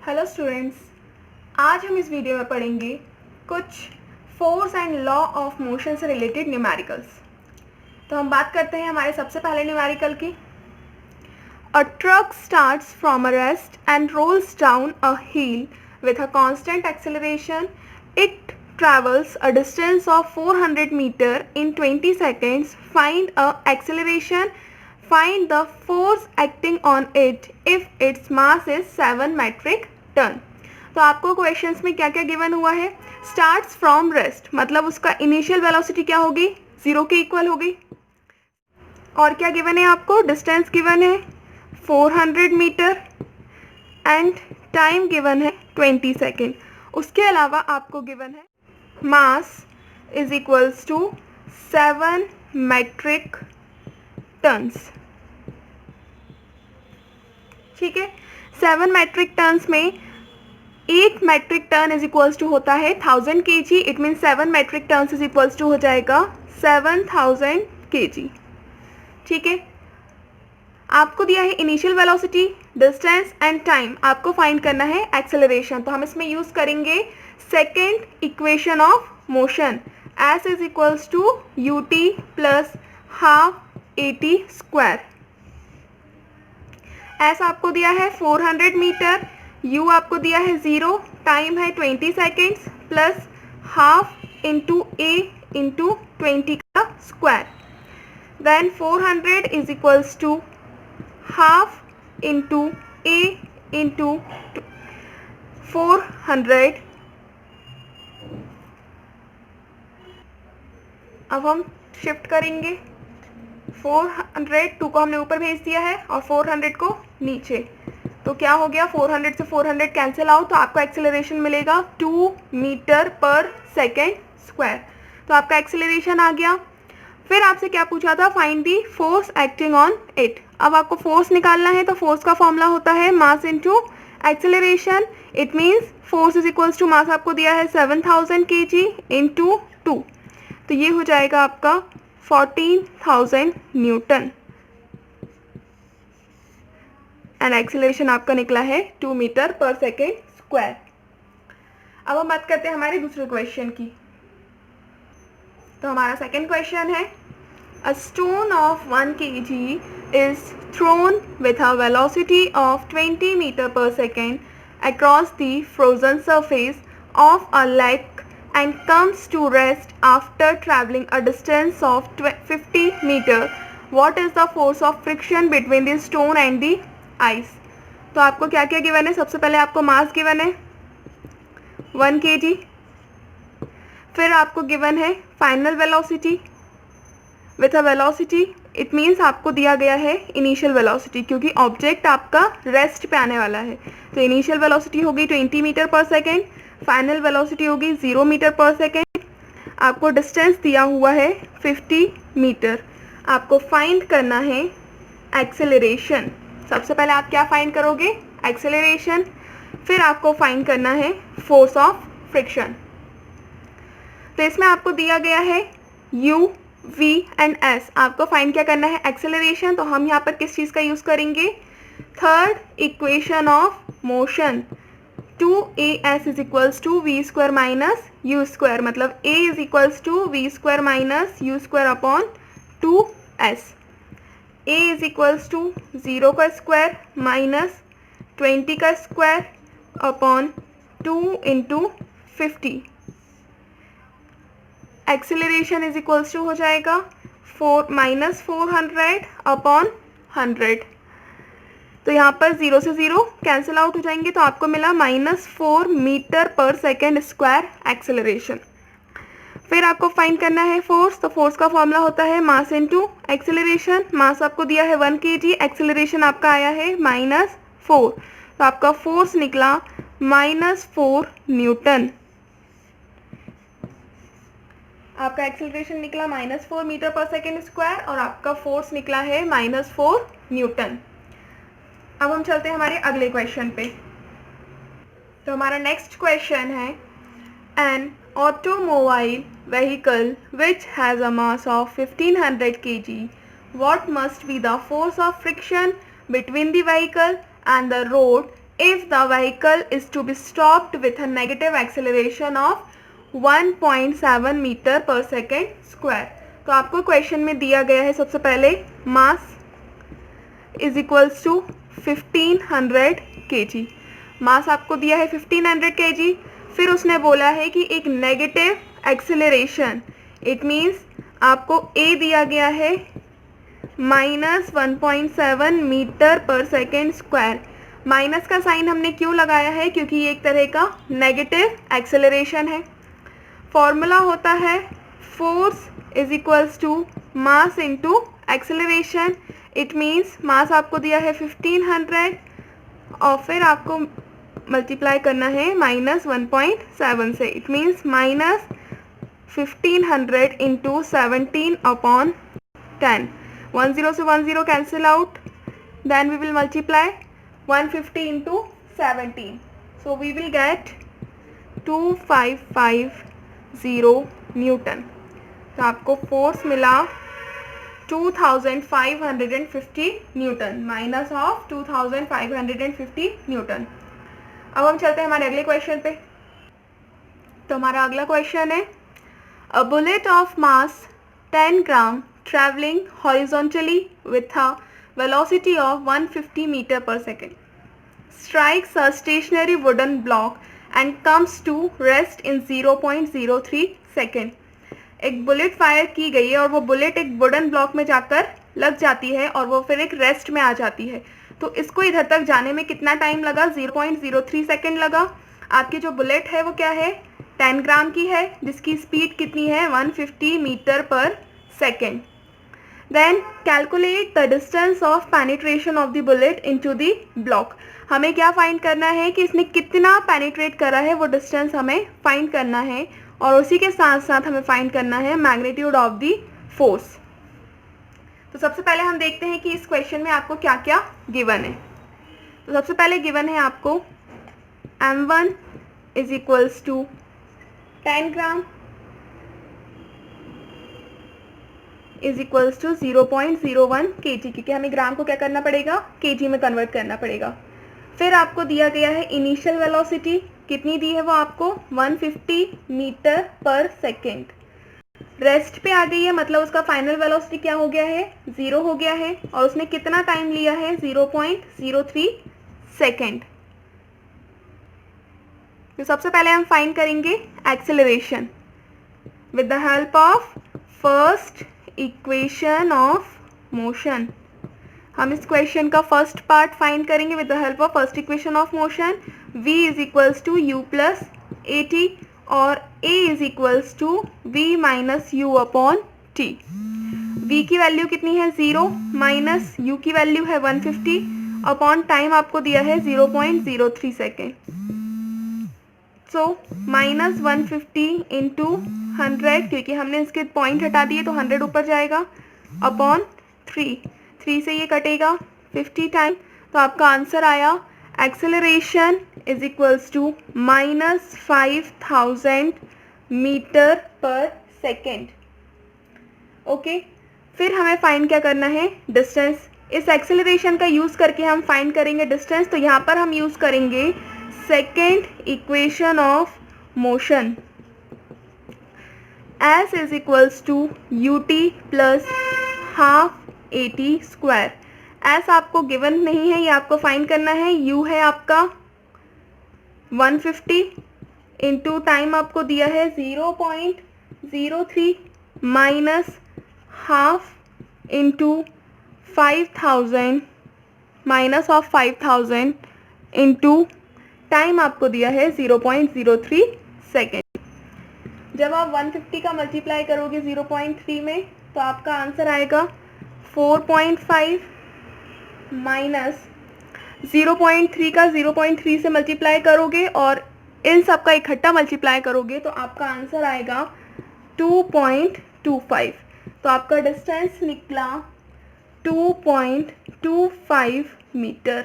Hello students, आज हम इस वीडियो में पढ़ेंगे कुछ force and law of motion से रिलेटेड न्यूमेरिकल्स। तो हम बात करते हैं हमारे सबसे पहले न्यूमेरिकल की। A truck starts from a rest and rolls down a hill with a constant acceleration. It travels a distance of 400 meter in 20 seconds. Find a acceleration. Find the force acting on it if its mass is 7 metric ton. तो आपको questions में क्या क्या given हुआ है? Starts from rest मतलब उसका initial velocity क्या होगी? 0 के इक्वल होगी. और क्या गिवन है आपको? डिस्टेंस गिवन है 400 मीटर एंड टाइम गिवन है 20 सेकेंड. उसके अलावा आपको गिवन है mass is equals to 7 metric tons. ठीक है, 7 मेट्रिक टन्स में 1 metric ton is equals to होता है 1000 kg. It mean 7 metric tons is equals to हो जाएगा 7000 kg. ठीक है, आपको दिया है initial velocity, distance and time. आपको फाइंड करना है एक्सेलरेशन. तो हम इसमें यूज करेंगे second equation of motion. S is equals to U T plus half A T square. S आपको दिया है 400 मीटर, यू आपको दिया है 0, टाइम है 20 seconds plus half into A into 20 का square. Then 400 is equals to half into A into 400. अब हम शिफ्ट करेंगे 400, 2 को हमने ऊपर भेज दिया है और 400 को नीचे. तो क्या हो गया? 400 से 400 कैंसिल आउट, तो आपका एक्सेलरेशन मिलेगा 2 मीटर पर सेकेंड स्क्वायर. तो आपका एक्सेलरेशन आ गया. फिर आपसे क्या पूछा था? Find the force acting on it. अब आपको फोर्स निकालना है, तो फोर्स का फॉर्मूला होता है mass into acceleration. It means force is equals to mass आपको दिया है 7000 kg इंटू 2. तो ये हो जाएगा आपका 14000 न्यूटन एंड एक्सेलरेशन आपका निकला है 2 मीटर पर सेकेंड स्क्वायर. अब हम बात करते हैं हमारे दूसरे क्वेश्चन की. तो हमारा सेकेंड क्वेश्चन है a stone of 1 kg is thrown with a velocity of 20 meter per second across the frozen surface of a lake and comes to rest after traveling a distance of 50 meter. What is the force of friction between the stone and the ice? तो आपको क्या क्या given है? सबसे पहले आपको mass given है 1 kg. फिर आपको गिवन है final velocity with a velocity. It means आपको दिया गया है इनिशियल वेलोसिटी, क्योंकि ऑब्जेक्ट आपका रेस्ट पे आने वाला है. तो इनिशियल वेलोसिटी होगी 20 मीटर पर सेकेंड, फाइनल वेलोसिटी होगी 0 मीटर पर सेकेंड. आपको डिस्टेंस दिया हुआ है 50 मीटर. आपको फाइंड करना है एक्सेलरेशन. सबसे पहले आप क्या फाइंड करोगे? एक्सेलरेशन. फिर आपको फाइंड करना है फोर्स ऑफ फ्रिक्शन. तो इसमें आपको दिया गया है u, v एंड s. आपको फाइंड क्या करना है? एक्सेलरेशन. तो हम यहाँ पर किस चीज़ का यूज़ करेंगे? Third equation of motion. 2as is equals to V square minus U square. मतलब a is equals to V square minus U square upon 2s. a is equals to 0 का स्क्वायर माइनस 20 का square upon 2 into 50. Acceleration is equals to हो जाएगा minus 400 upon 100. तो यहाँ पर 0 से 0 cancel out हो जाएंगे, तो आपको मिला -4 मीटर पर सेकेंड स्क्वायर एक्सेलरेशन. फिर आपको फाइंड करना है फोर्स. तो फोर्स का फॉर्मूला होता है मास इनटू एक्सेलरेशन. मास आपको दिया है 1 kg, एक्सेलरेशन आपका आया है -4. तो आपका फोर्स निकला -4 न्यूटन. आपका एक्सेलरेशन निकला -4 मीटर पर सेकेंड स्क्वायर और आपका फोर्स निकला है -4 न्यूटन. अब हम चलते हैं हमारे अगले क्वेश्चन पे. तो हमारा नेक्स्ट क्वेश्चन है an automobile vehicle which has a mass of 1500 kg. What must be the force of friction between the vehicle and the road if the vehicle is to be stopped with a negative acceleration of 1.7 metre पर second square. तो आपको question में दिया गया है सबसे पहले mass is equals to 1500 kg। Mass आपको दिया है 1500 kg। फिर उसने बोला है कि एक नेगेटिव एक्सेलरेशन, इट मीन्स आपको ए दिया गया है -1.7 मीटर पर सेकेंड स्क्वायर। माइनस का साइन हमने क्यों लगाया है? क्योंकि ये एक तरह का नेगेटिव एक्सेलरेशन है। फॉर्मूला होता है force is equals to mass into acceleration. It means mass आपको दिया है 1500 और फिर आपको मल्टीप्लाई करना है -1.7 से। It means -1500 into 17/10। 10 से 10 cancel out, then we will multiply 150 into 17, so we will get 2550 newton. तो आपको फोर्स मिला 2550 न्यूटन माइनस ऑफ 2550 न्यूटन। अब हम चलते हैं हमारे अगले क्वेश्चन पे। तो हमारा अगला क्वेश्चन है a bullet of mass 10 gram traveling horizontally with a velocity of 150 meter per second strikes a stationary wooden block and comes to rest in 0.03 second। एक बुलेट फायर की गई है और वो बुलेट एक वुडन ब्लॉक में जाकर लग जाती है और वो फिर एक रेस्ट में आ जाती है। तो इसको इधर तक जाने में कितना टाइम लगा? 0.03 सेकेंड लगा। आपकी जो बुलेट है वो क्या है? 10 ग्राम की है, जिसकी स्पीड कितनी है? 150 मीटर पर second. Then calculate the distance of penetration of the bullet into the block. हमें क्या फाइंड करना है कि इसने कितना पेनिट्रेट करा है, वो डिस्टेंस हमें फाइंड करना है। और उसी के साथ साथ हमें फाइंड करना है मैग्नीट्यूड ऑफ द फोर्स। तो सबसे पहले हम देखते हैं कि इस क्वेश्चन में आपको क्या क्या गिवन है। तो सबसे पहले गिवन है आपको m1 is equals to 10 gram is equals to 0.01 kg, क्योंकि हमें ग्राम को क्या करना पड़ेगा? kg में कन्वर्ट करना पड़ेगा। फिर आपको दिया गया है इनिशियल वेलोसिटी, कितनी दी है वो आपको? 150 मीटर पर सेकेंड। रेस्ट पे आ गई है, मतलब उसका फाइनल वेलोसिटी क्या हो गया है? 0 हो गया है। और उसने कितना टाइम लिया है? 0.03 सेकेंड। तो सबसे पहले हम फाइंड करेंगे acceleration with the help of first equation of motion. हम इस क्वेश्चन का फर्स्ट पार्ट फाइंड करेंगे with the help of first equation of motion. v is equals to u plus A T और a is equals to v minus U upon T. v की value कितनी है? 0 minus u की value है 150 upon time आपको दिया है 0.03 second. सो -150 into 100, क्योंकि हमने इसके पॉइंट हटा दिए तो 100 ऊपर जाएगा, अपॉन 3 से ये कटेगा 50 टाइम। तो आपका आंसर आया acceleration is equals to -5000 metre पर सेकेंड। ओके, फिर हमें फाइंड क्या करना है? डिस्टेंस। इस एक्सेलरेशन का यूज़ करके हम फाइंड करेंगे डिस्टेंस। तो यहाँ पर हम यूज़ करेंगे second equation of motion. s is equals to ut plus half AT square. s आपको गिवन नहीं है, ये आपको फाइंड करना है। u है आपका 150 इंटू टाइम आपको दिया है 0.03 minus half into 5000 minus of 5000 into time आपको दिया है 0.03 सेकेंड। जब आप 150 का मल्टीप्लाई करोगे 0.3 में तो आपका आंसर आएगा 4.5 माइनस 0.3 का 0.3 से मल्टीप्लाई करोगे और इन सब का इकट्ठा मल्टीप्लाई करोगे तो आपका आंसर आएगा 2.25। तो आपका डिस्टेंस निकला 2.25 मीटर।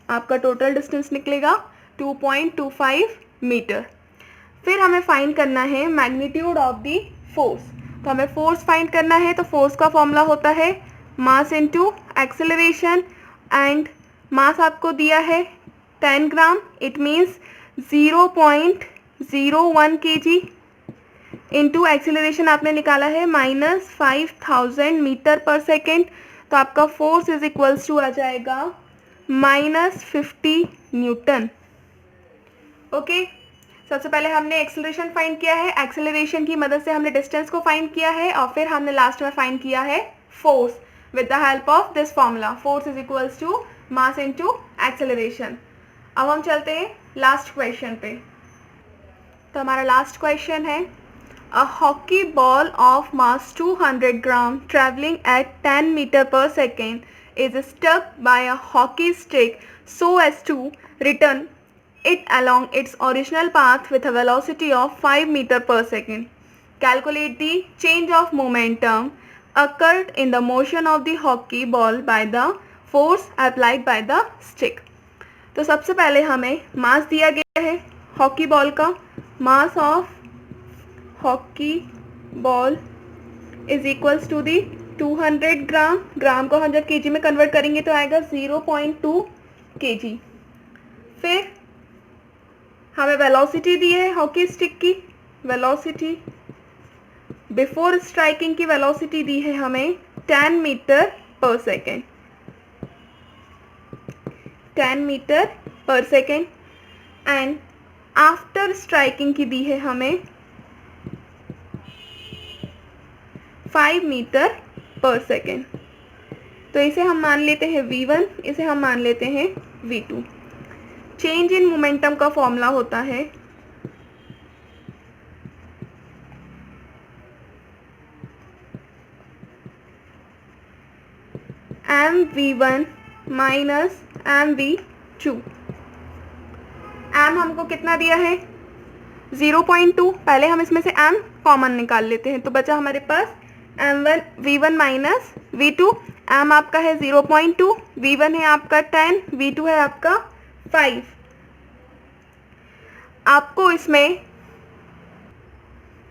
आपका टोटल डिस्टेंस निकलेगा 2.25 मीटर। फिर हमें फाइंड करना है मैग्नीट्यूड ऑफ द फोर्स। तो हमें फोर्स फाइंड करना है, तो फोर्स का फॉर्मूला होता है mass into acceleration. And mass आपको दिया है 10 gram, it means 0.01 kg into acceleration आपने निकाला है -5000 मीटर पर सेकेंड, तो आपका फोर्स इज इक्वल्स टू आ जाएगा -50 न्यूटन। ओके, सबसे पहले हमने एक्सीलरेशन फाइंड किया है, एक्सीलरेशन की मदद से हमने डिस्टेंस को फाइंड किया है और फिर हमने लास्ट में फाइंड किया है force with the help of this formula, force is equals to mass into acceleration. अब हम चलते हैं लास्ट क्वेश्चन पे। तो हमारा लास्ट क्वेश्चन है, a hockey ball of mass 200 gram travelling at 10 metre पर second is stuck by a hockey stick so as to return it along its original path with a velocity of 5 meter per second. Calculate the change of momentum occurred in the motion of the hockey ball by the force applied by the stick. तो सबसे पहले हमें मास दिया गया है hockey ball का, mass of hockey ball is equals to the 200 gram, gram को हम जब केजी में कन्वर्ट करेंगे तो आएगा 0.2 kg। फिर हमें वेलोसिटी दी है हॉकी स्टिक की, वेलोसिटी बिफोर स्ट्राइकिंग की वेलोसिटी दी है हमें 10 मीटर पर सेकेंड, 10 मीटर पर सेकेंड, एंड आफ्टर स्ट्राइकिंग की दी है हमें 5 मीटर पर सेकेंड। तो इसे हम मान लेते हैं v1, इसे हम मान लेते हैं v2। चेंज इन मोमेंटम का फॉर्मूला होता है mv1 माइनस mv2। m हमको कितना दिया है 0.2, पहले हम इसमें से m कॉमन निकाल लेते हैं, तो बचा हमारे पास m1 v1 minus v2। m आपका है 0.2, v1 है आपका 10, v2 है आपका 5। आपको इसमें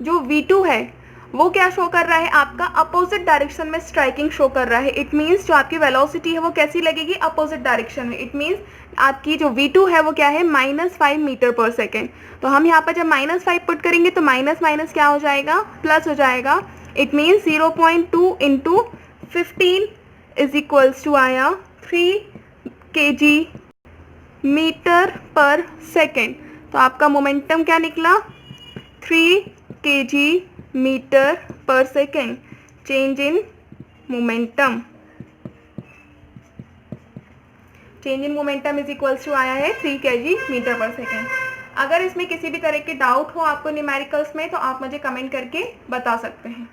जो v2 है वो क्या शो कर रहा है, आपका अपोजिट डायरेक्शन में स्ट्राइकिंग शो कर रहा है। इट मीन्स जो आपकी वेलोसिटी है वो कैसी लगेगी, अपोजिट डायरेक्शन में। इट मीन्स आपकी जो v2 है वो क्या है -5 मीटर पर सेकेंड। तो हम यहाँ पर जब -5 पुट करेंगे तो माइनस माइनस क्या हो जाएगा, प्लस हो जाएगा। It means 0.2 into 15 is equals to आया 3 kg मीटर पर सेकेंड। तो आपका मोमेंटम क्या निकला 3 kg मीटर पर second. Change in momentum, change in momentum is equals to आया है 3 kg मीटर पर सेकेंड। अगर इसमें किसी भी तरह के डाउट हो आपको न्यूमेरिकल्स में तो आप मुझे कमेंट करके बता सकते हैं।